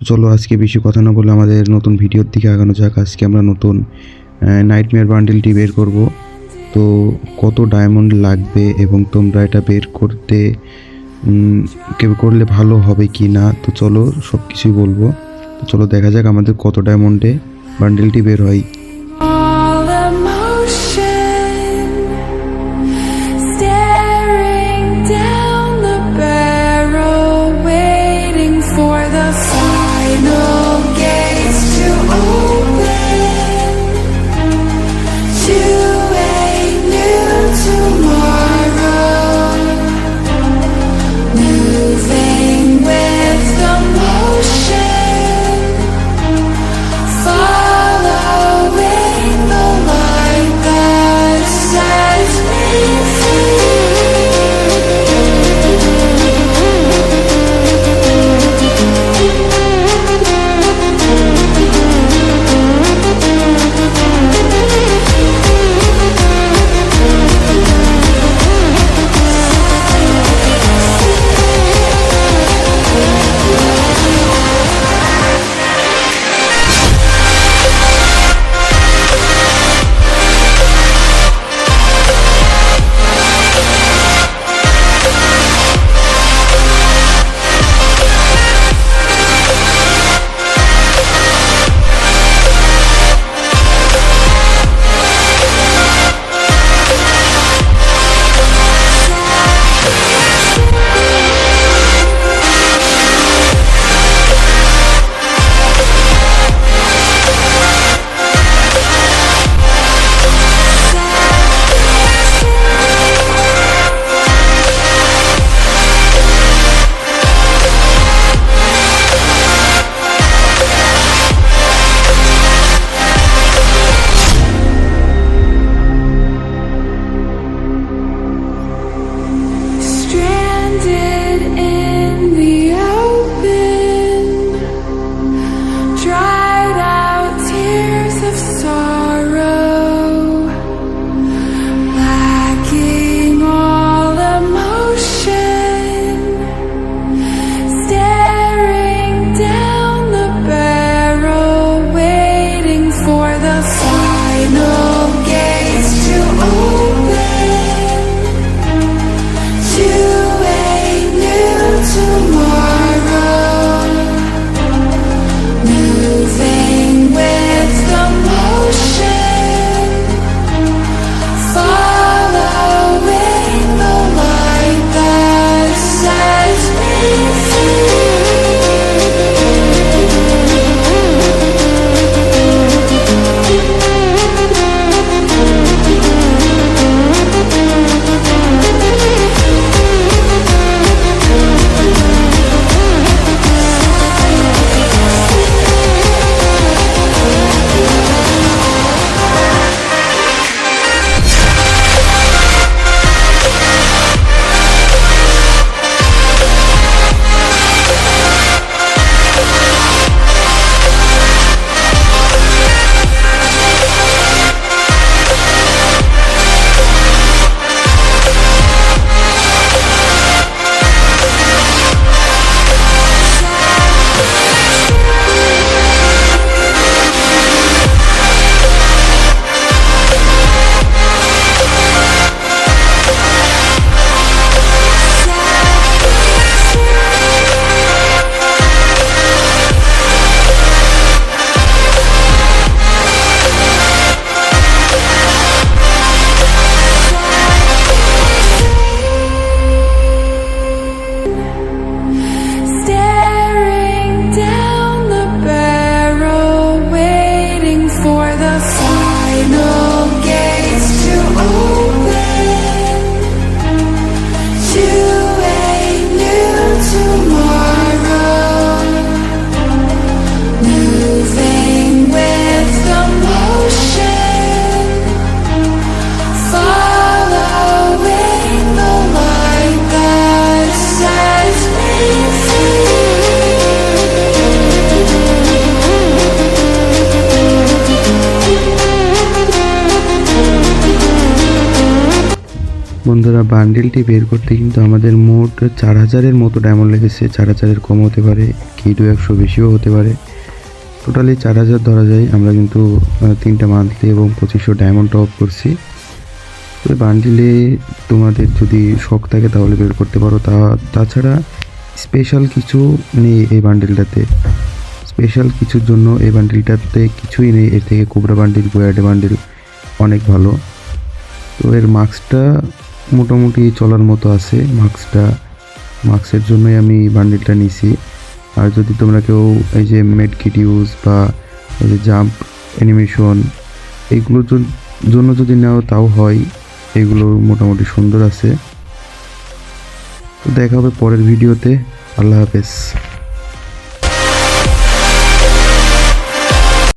চলো আজকে বেশি কথা না বলে আমাদের নতুন ভিডিওর দিকে আগানো যাক। আজকে আমরা নতুন নাইটমেয়ার বান্ডেলটি বের করব। তো কত ডায়মন্ড লাগবে এবং তোমরা এটা বের করতে কেউ করলে ভালো হবে কি না, তো চলো সব কিছুই বলবো। তো চলো দেখা যাক আমাদের কত ডায়মন্ডে বান্ডেলটি বের হয়। All emotion, staring down the barrel, waiting for the final gates to open to a new tomorrow, moving with the motion, following the light that বন্ধুরা বান্ডেলটি বের করতে কিন্তু আমাদের মোট 4000-এর মতো ডায়মন্ড লেগেছে। 4000-এর কম হতে পারে, কি 200 বেশিও হতে পারে। টোটালি 4000 ধরা যায়। আমরা কিন্তু 3টা মান্থলি এবং 2500 ডায়মন্ড টপ করছি। তো বান্ডিলে তোমাদের যদি শখ থাকে তাহলে বের করতে পারো। তাছাড়া স্পেশাল কিছু নেই এই বান্ডিলটাতে। স্পেশাল কিছুর জন্য এই বান্ডিলটাতে কিছুই নেই। এর থেকে কোবরা বান্ডিল, গোয়াডে বান্ডিল অনেক ভালো। তো এর মাস্কটা মোটামুটি চলার মতো আছে। মাস্কের জন্যই আমি বান্ডিলটা নিছি। আর যদি তোমরা কেউ এই যে মেড কিট ইউজ বা এই যে জাম্প অ্যানিমেশন এইগুলোর জন্য যদি নাও তাও হয়। এগুলো মোটামুটি সুন্দর আছে। তো দেখা হবে পরের ভিডিওতে। আল্লাহ হাফেজ।